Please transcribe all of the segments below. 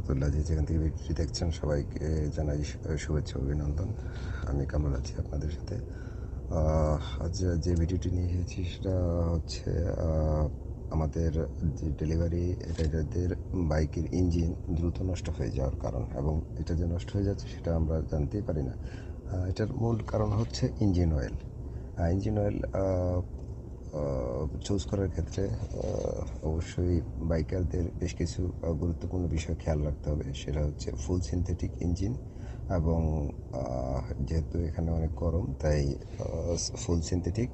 রহমতুল্লাহ। যেখান থেকে ভিডিওটি দেখছেন সবাইকে জানাই শুভেচ্ছা অভিনন্দন। আমি কামরুল আছি আপনাদের সাথে। আজ যে ভিডিওটি নিয়ে এসেছি সেটা হচ্ছে আমাদের যে ডেলিভারি রাইডারদের বাইকের ইঞ্জিন দ্রুত নষ্ট হয়ে যাওয়ার কারণ, এবং এটা যে নষ্ট হয়ে যাচ্ছে সেটা আমরা জানতেই পারি না। এটার মূল কারণ হচ্ছে engine oil. Engine oil choose করার ক্ষেত্রে অবশ্যই বাইকারদের বেশ কিছু গুরুত্বপূর্ণ বিষয় খেয়াল রাখতে হবে। সেটা হচ্ছে ফুল সিনথেটিক ইঞ্জিন, এবং যেহেতু এখানে অনেক গরম তাই ফুল সিনথেটিক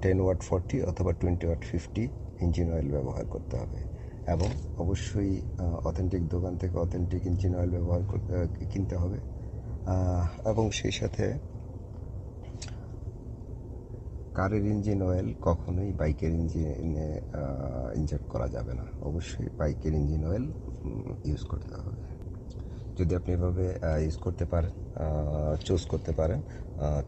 10 ওয়াট 40 অথবা 20 ওয়াট 50 ইঞ্জিন অয়েল ব্যবহার করতে হবে। এবং অবশ্যই অথেন্টিক দোকান থেকে অথেন্টিক ইঞ্জিন অয়েল কিনতে হবে। এবং সেই সাথে কারের ইঞ্জিন অয়েল কখনোই বাইকের ইঞ্জিনে ইনজেক্ট করা যাবে না। অবশ্যই বাইকের ইঞ্জিন অয়েল ইউজ করতে হবে। যদি আপনি এভাবে ইউজ করতে পারেন, চুজ করতে পারেন,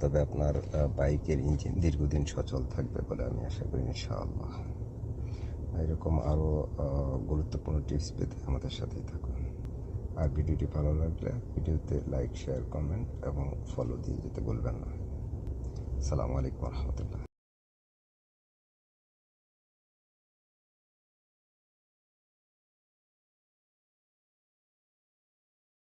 তবে আপনার বাইকের ইঞ্জিন দীর্ঘদিন সচল থাকবে বলে আমি আশা করি ইনশাআল্লাহ। এরকম আরও গুরুত্বপূর্ণ টিপস পেতে আমাদের সাথেই থাকুন। আর ভিডিওটি ভালো লাগলে ভিডিওতে লাইক, শেয়ার, কমেন্ট এবং ফলো দিয়ে যেতে ভুলবেন না। আসসালামু আলাইকুম রহমতুল্লাহ।